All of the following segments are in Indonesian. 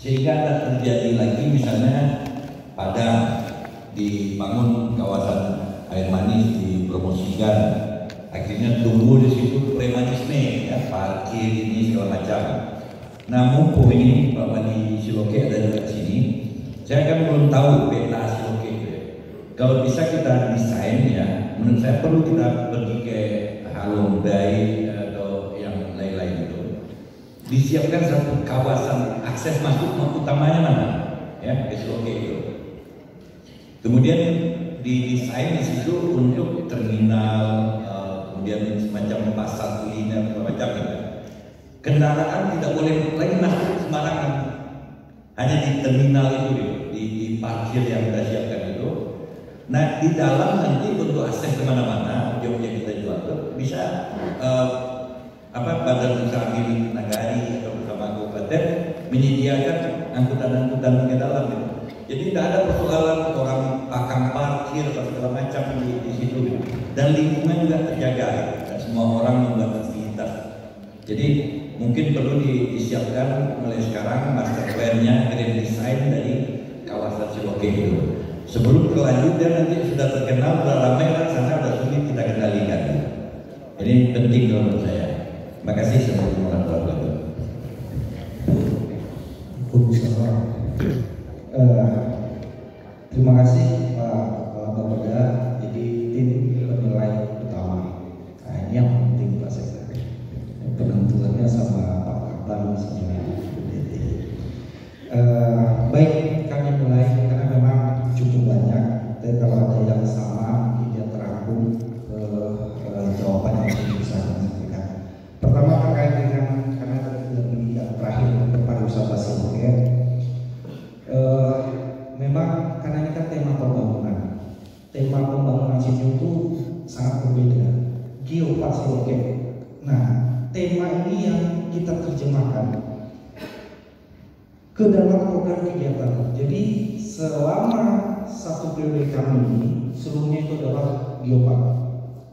sehingga tidak terjadi lagi misalnya pada dibangun kawasan air manis dipromosikan, akhirnya tumbuh di situ premanisme, ya, parkir ini segala macam. Nah, mumpung ini Pak Wali Siloke ada di sini, saya kan belum tahu peta Siloke itu. Kalau bisa kita desain, ya, menurut saya perlu kita pergi ke Halong Bay atau yang lain-lain itu, disiapkan satu kawasan akses masuk utamanya mana, ya, ke Siloke itu. Kemudian didesain di situ untuk terminal, kemudian semacam pasar kuliner macam itu. Kendaraan tidak boleh lagi masuk sembarangan, hanya di terminal itu, di parkir yang kita siapkan itu. Nah, di dalam nanti untuk akses kemana-mana, objek yang kita jual itu bisa badan usaha milik nagari atau bersama kabupaten menyediakan angkutan-angkutan ke dalam itu. Jadi tidak ada persoalan orang pakang parkir atau segala macam di situ, dan lingkungan juga terjaga, dan semua orang membuat aktivitas. Jadi mungkin perlu disiapkan mulai sekarang master plan-nya, grand design dari kawasan Siloke itu. Sebelum berlanjut dan nanti sudah terkenal, sudah ramai kan sana, sudah sulit kita kendalikan. Ini penting menurut saya. Terima kasih. Assalamualaikum warahmatullahi wabarakatuh. Terima kasih Pak Bapeda. Jadi tim penilai utama. Nah, ini yang penting Pak Sekda. Penentuannya sama Pak Kapten sama BDT. Baik, kami mulai karena memang cukup banyak. Dan kalau ada yang sama, dia terangkum ke jawaban yang bisa kami berikan. Pertama terkait dengan karena lebih terakhir ke pariwisata Siloke. Memang karena ini kan tema pembangunan Situ itu sangat berbeda. Geopark Siloke. Nah, tema ini yang kita terjemahkan ke dalam program kegiatan. Jadi selama satu periode kami ini seluruhnya itu adalah geopark.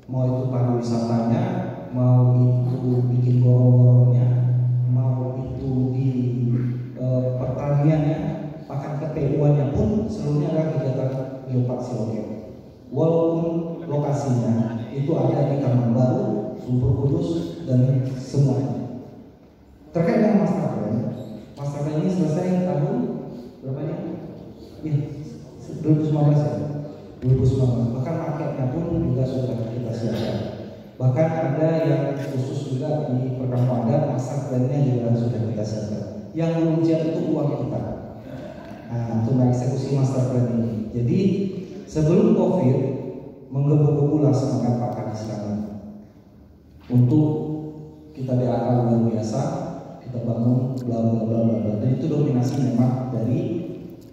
Mau itu pariwisatanya, mau itu bikin gorong-gorongnya, mau itu di pertaniannya, bahkan kePU-nya pun seluruhnya adalah kegiatan geopark Siloke. Walaupun lokasinya itu ada di Taman Baru, Sumber Kudus, dan semuanya. Terkait dengan master plan ini selesai tahun berapa ya? 2019 ya? 2019. Bahkan marketnya pun juga sudah kita siapkan. Bahkan ada yang khusus juga di program padat, master plan-nya juga sudah kita siapkan. Yang mengujian itu uang kita. Nah, untuk mengeksekusi master plan ini. Jadi sebelum COVID menggebu-gebulah semangat Pak Kadis kami untuk kita DAK luar biasa, kita bangun bla bla bla bla. Dan itu dominasi memang dari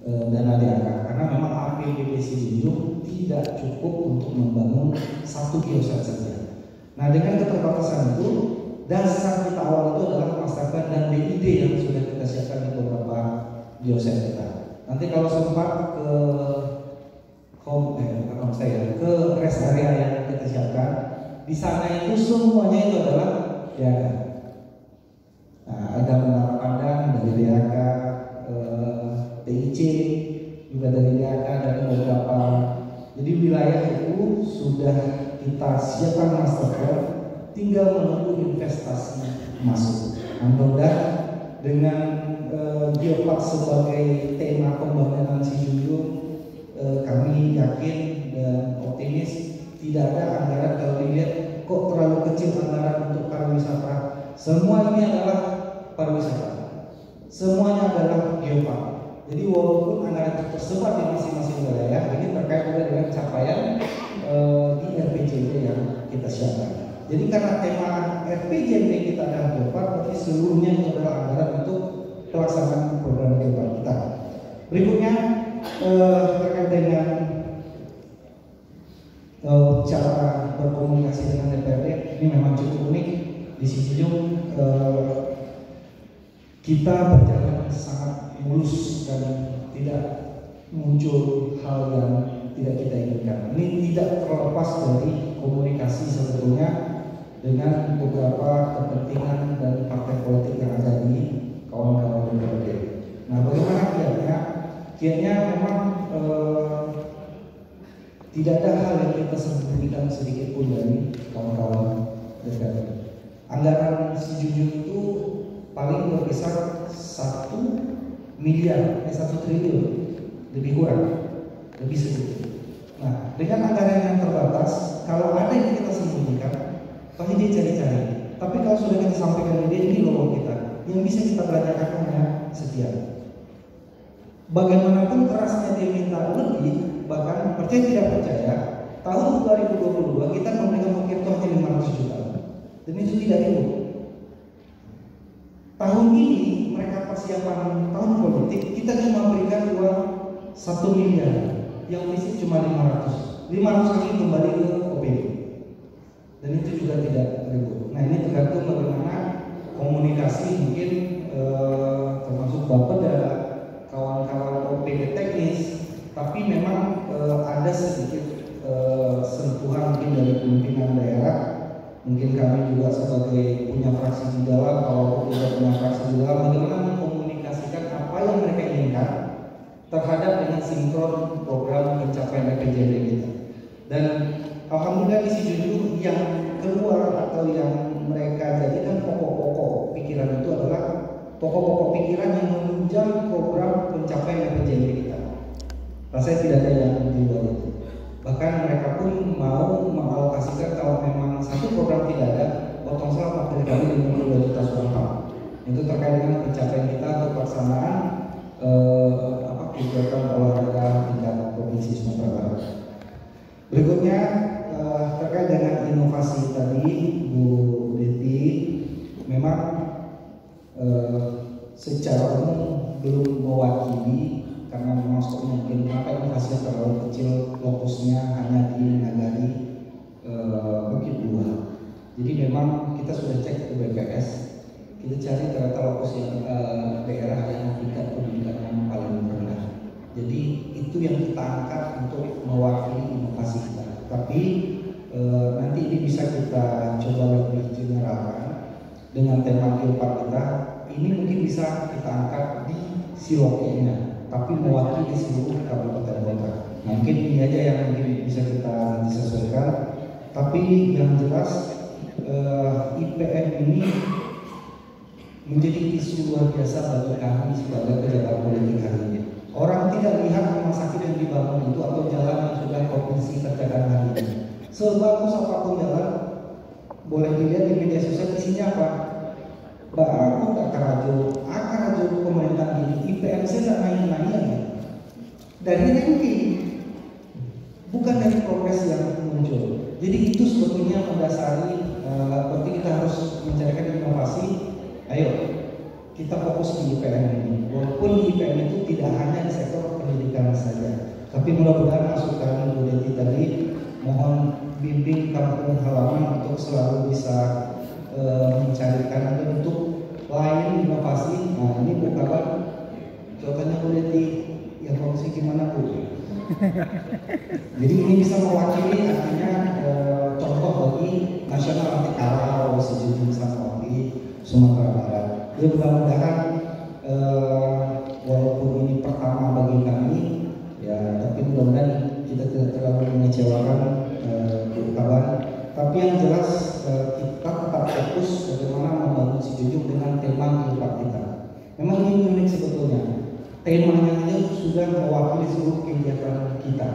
dana DAK karena memang APBD Sijunjung tidak cukup untuk membangun satu kiosek saja. Nah, dengan keterbatasan itu, dasar kita awal itu adalah master plan dan BID yang sudah kita siapkan di beberapa kiosek kita. Nanti kalau sempat ke ke rest area yang kita siapkan, di sana itu semuanya itu adalah DAK. Nah, ada menara pandang dari DAK, TIC juga dari DAK dan beberapa. Jadi wilayah itu sudah kita siapkan master plan, tinggal menunggu investasi masuk. Mudah-mudahan dengan geopark sebagai tema pembangunan Sijunjung, kami yakin dan optimis tidak ada anggaran kalau dilihat kok terlalu kecil anggaran untuk pariwisata. Semua ini adalah pariwisata, semuanya adalah geopark. Jadi walaupun anggaran itu tersebar di masing-masing wilayah, ini terkait juga dengan capaian di RPJMD yang kita siapkan. Jadi karena tema RPJMD kita adalah geopark, berarti seluruhnya itu adalah anggaran untuk pelaksanaan program geopark kita. Berikutnya terkait dengan cara berkomunikasi dengan DPRD, ini memang cukup unik. Di Sijunjung kita berjalan sangat mulus dan tidak muncul hal yang tidak kita inginkan. Ini tidak terlepas dari komunikasi sebetulnya dengan beberapa kepentingan dan partai politik yang ada di kawan-kawan DPRD. Nah, Tidak ada hal yang kita sembunyikan sedikit pun dari kawan-kawan DPR. Anggaran si Jujur itu paling berkisar 1 triliun, lebih kurang, lebih sedikit. Nah, dengan anggaran yang terbatas, kalau ada yang kita sembunyikan, pasti dia cari-cari. Tapi kalau sudah kita sampaikan dia, ini loh kita, yang bisa kita belanjakan hanya sekian. Bagaimanapun kerasnya dia minta lebih, bahkan percaya tidak percaya, tahun 2022 kita memberikan paket itu hanya 500 juta, dan itu tidak cukup. Tahun ini mereka persiapan tahun politik, kita cuma berikan uang 1 miliar, yang isi cuma 500 kali kembali ke OPD, dan itu juga tidak cukup. Nah, ini tergantung bagaimana komunikasi mungkin termasuk Bapak dan kawan-kawan OPD teknis, tapi memang ada sedikit sentuhan mungkin dari pimpinan daerah. Mungkin kami juga sebagai punya fraksi di dalam, kalau tidak punya fraksi di dalam, bagaimana mengkomunikasikan apa yang mereka inginkan terhadap dengan sinkron program pencapaian RPJMD kita. Dan alhamdulillah di sini dulu yang keluar atau yang mereka jadikan pokok-pokok pikiran itu adalah pokok-pokok pikiran yang menunjang program pencapaian RPJMD kita. Rasanya tidak ada yang di luar itu. Bahkan mereka pun mau mengalokasikan kalau memang satu program tidak ada, potong salah waktu kami 52 juta suara. Itu terkait dengan pencapaian kita untuk pelaksanaan kegiatan olahraga tingkat provinsi Sumatera Barat. Berikutnya terkait dengan inovasi tadi, Bu Deti, memang secara umum belum mewakili karena memang mungkin kenapa inovasinya terlalu kecil, fokusnya hanya di Nagari Bukit Dua. Jadi memang kita sudah cek ke BPS, kita cari ternyata lokus yang daerah yang tingkat pendidikan yang paling rendah. Jadi itu yang kita angkat untuk mewakili inovasi kita. Tapi nanti ini bisa kita coba lebih generalkan dengan tema geopark kita. Ini mungkin bisa kita angkat di Siloke-nya, tapi mewakili seluruh kabupaten kota. Nah, mungkin ini aja yang mungkin bisa kita disesuaikan. Tapi yang jelas IPM ini menjadi isu luar biasa bagi kami sebagai pejabat politik hari ini. Orang tidak lihat rumah sakit yang dibangun itu atau jalan yang sudah provinsi kerjakan hari ini. Sebagus apapun jalan, boleh dilihat di media sosial isinya apa? Aku tak karajo pemerintah ini, IPMC tak naik-naik dari ranking, bukan dari progres yang muncul. Jadi itu sebetulnya mendasari berarti kita harus mencarikan inovasi. Ayo kita fokus di IPM ini, walaupun IPM itu tidak hanya di sektor pendidikan saja, tapi mudah-mudahan masukan Bu Deti tadi, mohon bimbing kampung halaman untuk selalu bisa mencarikan bentuk lain inovasi. Nah, ini Bu kabar, contohnya Bu Deti yang fungsi gimana Bu? Jadi ini bisa mewakili artinya contoh bagi nasional anti kalah sejujurnya sama di Sumatera Barat. Jadi mudah-mudahan walaupun ini pertama bagi kami, ya tapi mudah-mudahan kita tidak terlalu mengecewakan kawan. Tapi yang jelas kita tetap fokus bagaimana membangun si Jujur dengan tema geopark kita. Memang ini unik sebetulnya. Temanya aja sudah mewakili seluruh kegiatan kita.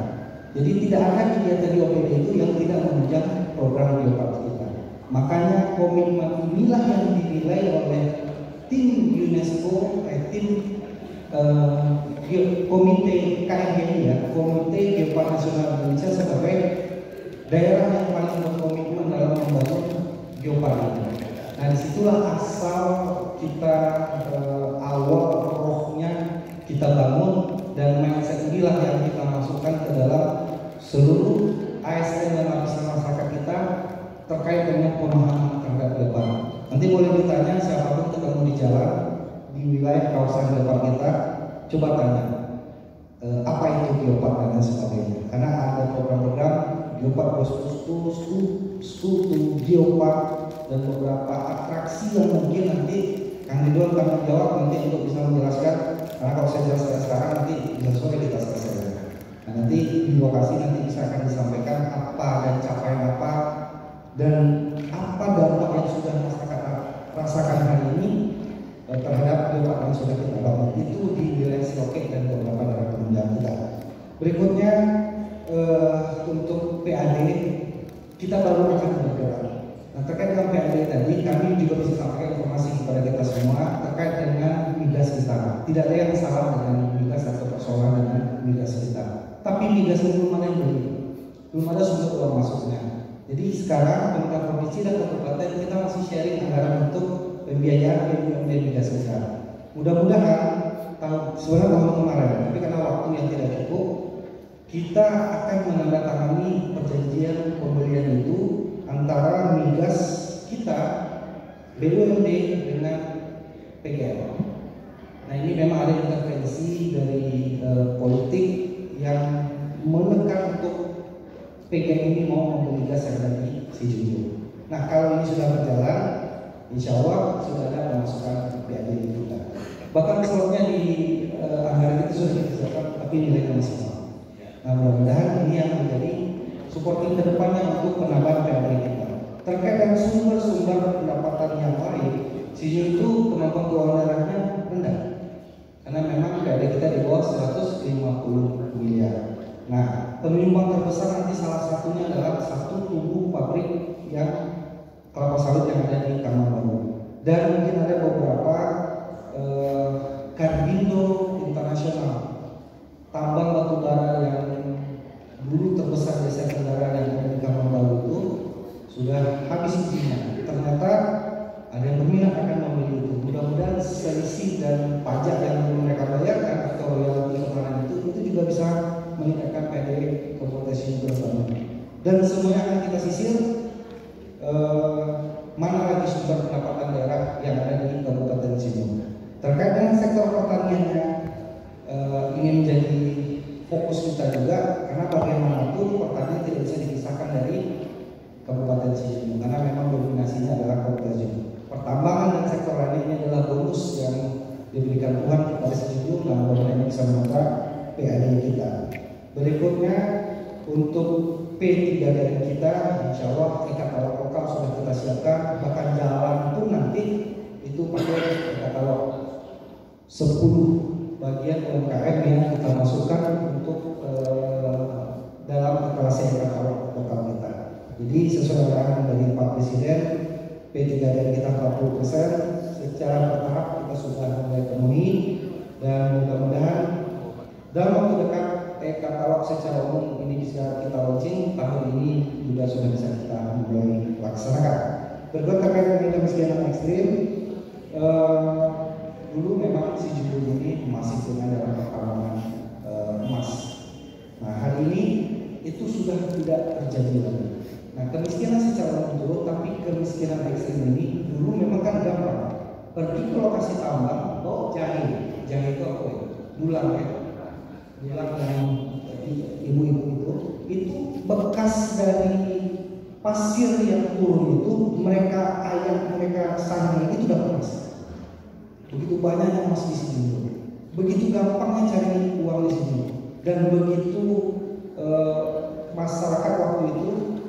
Jadi tidak ada kegiatan di OPD itu yang tidak menunjang program geopark kita. Makanya komitmen inilah yang dinilai oleh tim UNESCO, komite KMGI ya, Komite Geopark Nasional Indonesia sebagai daerah yang paling berkomitmen dalam membangun geopark ini. Nah, disitulah asal kita awal rohnya kita bangun, dan mindset inilah yang kita masukkan ke dalam seluruh ASN dan lapisan masyarakat kita terkait dengan pemahaman terhadap geopark. Nanti boleh ditanya siapapun ketemu di jalan di wilayah kawasan geopark kita, coba tanya apa itu geopark dan sebagainya. Karena ada program-program geopark Stutu geopark dan beberapa atraksi yang mungkin nanti Kang Ridwan akan menjawab nanti untuk bisa menjelaskan. Karena kalau saya jelaskan sekarang nanti bisa sore kita selesai. Nah, nanti di lokasi nanti bisa akan disampaikan apa dan capaian apa dan apa dampak yang sudah masyarakat rasakan hari ini terhadap dampak yang sudah kita bangun itu di wilayah Siloke dan beberapa daerah penunjang kita. Berikutnya untuk PAD kita baru akan bergerak. Nah, terkait dengan PAD tadi kami juga bisa sampaikan informasi kepada kita semua terkait dengan migas kita. Tidak ada yang salah dengan migas atau persoalan dengan migas kita. Tapi migas itu belum ada yang beli, belum ada sumber uang masuknya. Jadi sekarang pemerintah provinsi dan kabupaten kita masih sharing anggaran untuk pembiayaan migas kita. Mudah-mudahan sebenarnya tahun kemarin, tapi karena waktu yang tidak cukup, kita akan menandatangani perjanjian pembelian itu antara migas kita BUMD dengan PGL. Nah, ini memang ada intervensi dari politik yang menekan untuk PGL ini mau membeli gas yang dari Sijunjung. Nah, kalau ini sudah berjalan, insya Allah sudah ada pemasukan PAD kita. Bahkan slotnya di anggaran itu sudah disiapkan, tapi nilainya masih sama. Nah, mudah-mudahan ini yang menjadi supporting ke depannya untuk penambahan PAD kita. Terkait dengan sumber-sumber pendapatan yang lain, Sijunjung itu kemampuan keuangan daerahnya rendah. Karena memang PAD kita di bawah 150 miliar. Nah, penyumbang terbesar nanti salah satunya adalah satu tumbuh pabrik yang kelapa sawit yang ada di Kamangbaru. Dan mungkin ada beberapa Karbindo Internasional, tambang batu bara yang dulu terbesar di Asia Tenggara yang ada di Kamangbaru itu sudah habis izinnya. Ternyata ada yang berminat akan membeli itu. Mudah-mudahan selisih dan pajak yang mereka bayarkan atau royalti kemarin itu juga bisa meningkatkan PAD Kabupaten Sijunjung. Dan semuanya akan kita sisir mana lagi sumber pendapatan daerah yang ada di Kabupaten Sijunjung. Terkait dengan sektor pertaniannya ingin menjadi fokus kita juga, karena bagaimanapun pertanian tidak bisa dipisahkan dari Kabupaten Sijunjung karena memang dominasinya adalah Kabupaten Sijunjung. Pertambangan dan sektor lainnya adalah bonus yang diberikan Tuhan kepada Sijunjung dan mudah-mudahan bisa menambah PAD kita. Berikutnya untuk P3D kita, insya Allah e-katalog lokal sudah kita siapkan, bahkan jalan pun nanti itu pakai e-katalog 10 bagian UMKM yang kita masukkan untuk dalam etalase e-katalog lokal kita. Jadi sesuai arahan dari Pak Presiden, P3D kita 40%, secara bertahap kita sudah mulai penuhi dan mudah-mudahan dalam waktu dekat e-katalog secara umum ini bisa kita launching tahun ini juga sudah bisa kita mulai laksanakan. Berikut terkait dengan kemiskinan ekstrim, dulu memang Sijunjung ini masih punya dalam pertambangan emas. Nah, hari ini itu sudah tidak terjadi lagi. Nah, kemiskinan secara umum turun, tapi kemiskinan ekstrim ini dulu memang kan gampang. Pergi ke lokasi tambang, bawa jahe itu apa ya? Bulan ya. Bulan yang ibu-ibu itu bekas dari pasir yang turun itu mereka sana itu sudah emas. Begitu banyaknya emas di sini, begitu gampangnya cari uang di sini, dan begitu masyarakat waktu itu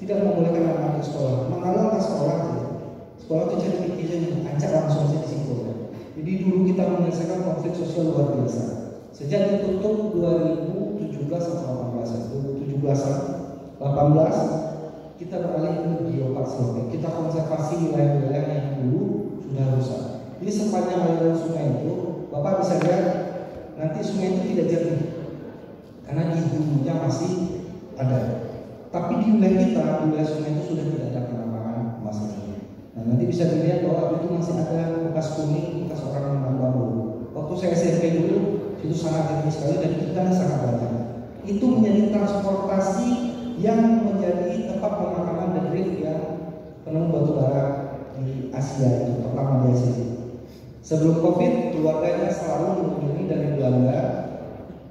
tidak membolehkan anak ke sekolah, mengalah ke sekolah itu jadi pikiran ancak langsung saja di situ. Jadi dulu kita menyelesaikan konflik sosial luar biasa. Sejak ditutup 2017 atau 18 kita beralih ke geopark Siloke. Kita konservasi wilayah-wilayah yang dulu sudah rusak. Jadi sepanjang aliran sungai itu, Bapak bisa lihat nanti sungai itu tidak jernih karena di hulunya masih ada. Tapi di wilayah kita, di wilayah sungai itu sudah tidak ada penambangan emas lagi. Nah, nanti bisa dilihat bahwa itu masih ada bekas kuning, bekas orang menambang dulu. Waktu saya SMP dulu itu sangat tinggi sekali dan ikan sangat banyak. Itu menjadi transportasi yang menjadi tempat pemakaman The Great yang penemu batu bara di Asia itu, pertama di Asia. Sebelum COVID, keluarganya selalu mengunjungi dari Belanda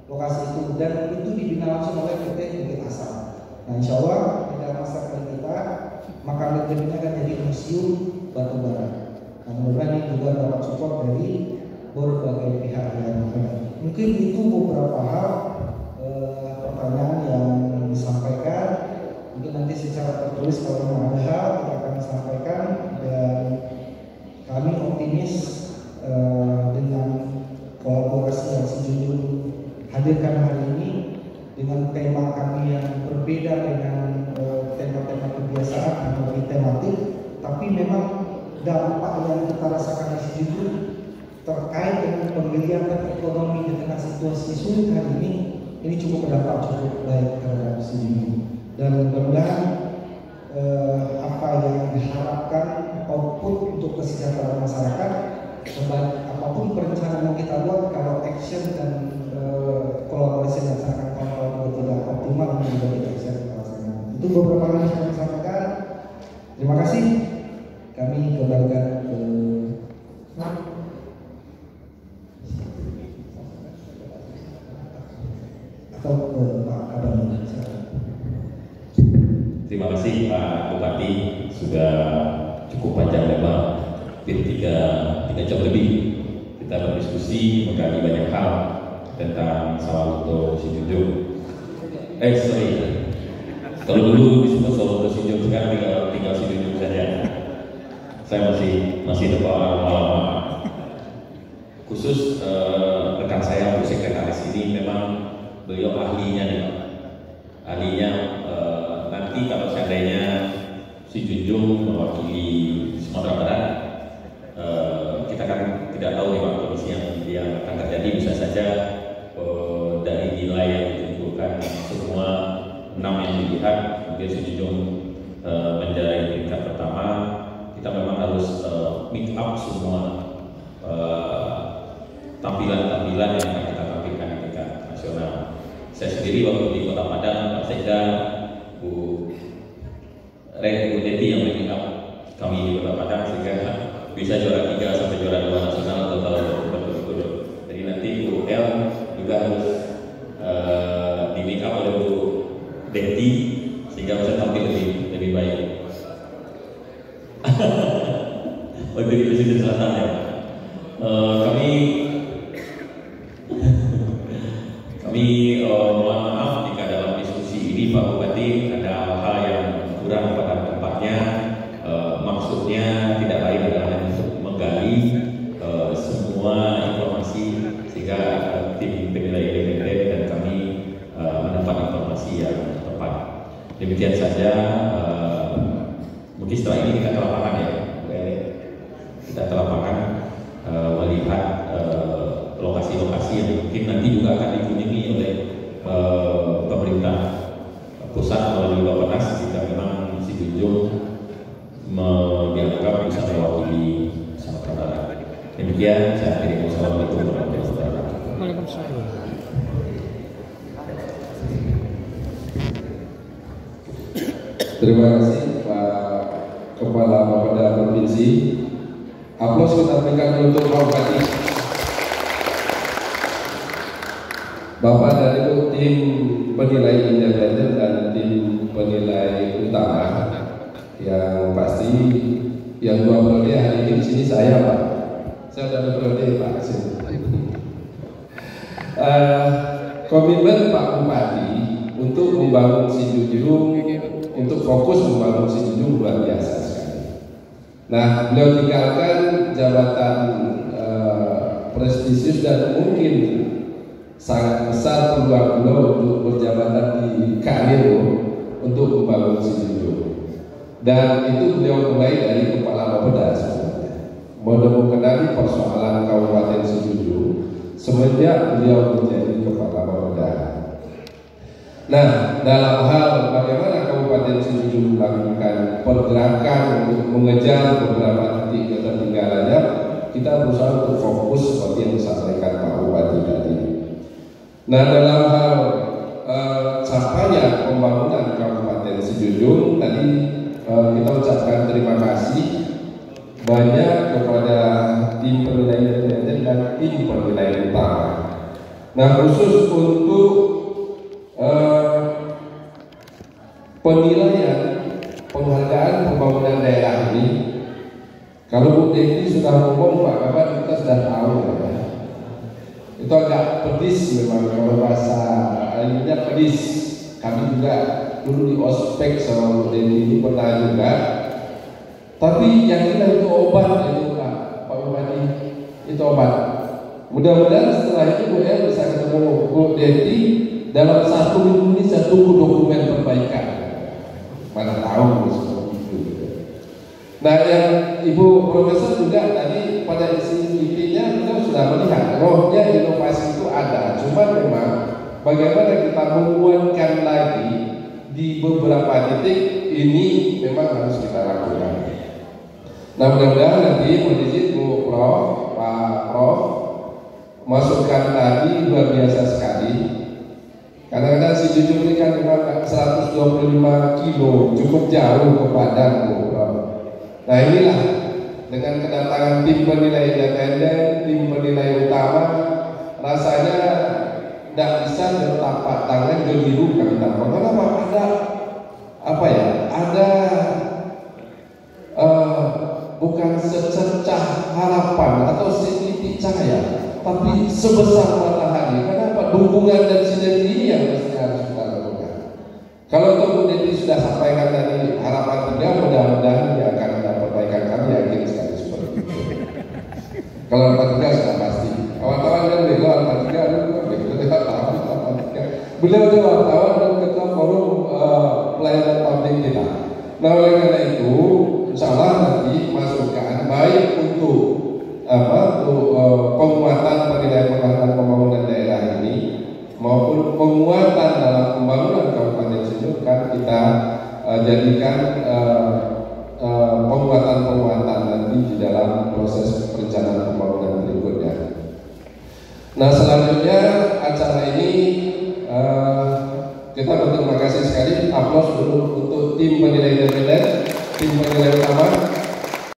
lokasi itu, dan itu dibina langsung oleh PT Bukit Asam. Nah, insya Allah di dalam masa kita makam legend akan jadi museum batu bara. Nah, mudah-mudahan ini juga dapat support dari berbagai pihak yang ada. Mungkin itu beberapa hal pertanyaan yang disampaikan. Mungkin nanti secara tertulis kalau memang ada hal kita akan sampaikan, dan kami optimis dengan kolaborasi yang si Junjun hadirkan hari ini dengan tema kami yang berbeda dengan tema-tema kebiasaan atau lebih tematik, tapi memang dampak yang kita rasakan di si Junjun terkait dengan penglihatan ekonomi di tengah situasi sulit hari ini cukup berdampak cukup baik terhadap si Junjun. Dan mudah-mudahan apa yang diharapkan output untuk kesejahteraan masyarakat, apapun perencanaan yang kita buat, kalau action dan kolaborasi yang sangat kalau tidak optimal, juga kita bisa melaksanakan. Itu beberapa hal yang kami sampaikan. Terima kasih. Kami kembalikan ke atau ke Pak Abang. Terima kasih Pak Bupati, sudah cukup panjang lebar, hampir 3 jam lebih kita berdiskusi menggali banyak hal tentang Sawalunto Si Junjun. Kalau dulu disebut Sawalunto Si Junjun, sekarang tinggal Si Junjun saja. Saya masih lupa lama-lama. Khusus rekan saya untuk sekretaris ini memang beliau ahlinya nih, ahlinya. Nanti kalau seandainya Si Junjun mewakili Sumatera Barat, kita kan tidak tahu nih Pak kondisi yang akan terjadi. Bisa saja dari nilai yang ditentukan semua 6 yang dilihat, kemudian Si Junjun menjadi tingkat pertama. Kita memang harus meet up semua tampilan-tampilan yang akan kita tampilkan di tingkat nasional. Saya sendiri waktu di Kota Padang, Pak Sekda, Bu Deti yang mengingat kami di Kota Padang sehingga bisa juara 3 sampai juara 2 nasional total berturut-turut. Jadi nanti Bu El juga harus di make up oleh Bu Deti sehingga bisa tampil lebih baik. Untuk di Presiden Selatan ya. Kami mohon maaf jika dalam diskusi ini Pak Bupati ada hal yang kurang pada tempatnya. Maksudnya tidak lain adalah untuk menggali semua informasi sehingga tim penilai independen dan kami mendapat informasi yang tepat. Demikian saja. Mungkin setelah ini kita ke lapangan ya, kita ke lapangan melihat lokasi-lokasi yang mungkin nanti juga akan dikunjungi oleh pemerintah pusat melalui Bappenas jika memang Si Junjun dianggap bisa mewakili Sumatera Barat. Demikian, saya akhiri. Wassalamualaikum warahmatullahi wabarakatuh. Waalaikumsalam. Terima kasih Pak Kepala Bapeda Provinsi. Aplaus kita berikan untuk Pak Bupati. Bapak dari tim penilai independen dan tim penilai utama, yang pasti yang 2 periode hari ini di sini saya Pak. Saya sudah periode Pak. Komitmen Pak Bupati untuk membangun Si Junjun, untuk fokus membangun Si Junjun luar biasa sekali. Nah, beliau tinggalkan jabatan prestisius dan mungkin sangat besar peluang beliau untuk berjabatan di Kairo untuk membangun Si Junjun. Dan itu beliau mulai dari Kepala Bapeda sebenarnya. Mengenali persoalan Kabupaten Si Junjun semenjak beliau menjadi Kepala Bapeda. Nah, dalam hal bagaimana Kabupaten Si Junjun melakukan pergerakan untuk mengejar beberapa titik ketertinggalannya, kita berusaha untuk fokus seperti yang disampaikan Pak Bupati tadi. Nah, dalam hal capaian pembangunan Kabupaten Si Junjun tadi kita ucapkan terima kasih banyak kepada tim penilai independen dan tim penilai utama. Nah, khusus untuk penilaian penghargaan pembangunan daerah ini, kalau Bu Deti sudah ngomong Pak Kabar, kita sudah tahu ya. Itu agak pedis memang kalau bahasa airnya pedis. Kami juga dulu di ospek sama Bu Deni ini pernah juga. Tapi yang kita itu obat itu Pak Bupati, itu obat. Mudah-mudahan setelah itu Bu El bisa ketemu Bu Deni dalam 1 minggu ini. Saya tunggu dokumen perbaikan. Mana tahu seperti itu. Nah, yang Ibu Profesor juga tadi pada intinya kita sudah melihat rohnya inovasi itu ada. Cuma memang bagaimana kita menguatkan lagi di beberapa titik ini memang harus kita lakukan. Nah, mudah-mudahan nanti mohon izin Bu Prof, Pak Prof, masukan tadi luar biasa sekali. Kadang-kadang si Jujur ini kan memang 125 kilo cukup jauh ke Padang, Bu Prof. Nah, inilah dengan kedatangan tim penilai independen, tim penilai utama, rasanya tidak bisa bertapak tangan geliru kami tanpa. Kenapa? Ada apa ya? Ada bukan secercah harapan atau setitik cahaya, tapi sebesar matahari. Kenapa? Dukungan dan sinergi ini yang harus kita lakukan. Kalau Bu Deni sudah sampaikan tadi harapan 3, mudah-mudahan dia akan ada perbaikan. Kami yakin sekali seperti itu. Kalau harapan 3 sudah pasti. Kawan-kawan dan beliau harapan 3, beliau adalah wartawan dan ketua forum pelayanan publik kita. Nah, oleh karena itu, insya Allah nanti masukan baik untuk penguatan penilaian pembangunan daerah ini maupun penguatan dalam pembangunan Kabupaten Cianjur kan kita jadikan penguatan nanti di dalam proses perencanaan pembangunan berikutnya. Nah, selanjutnya acara ini kita berterima kasih sekali aplaus dulu untuk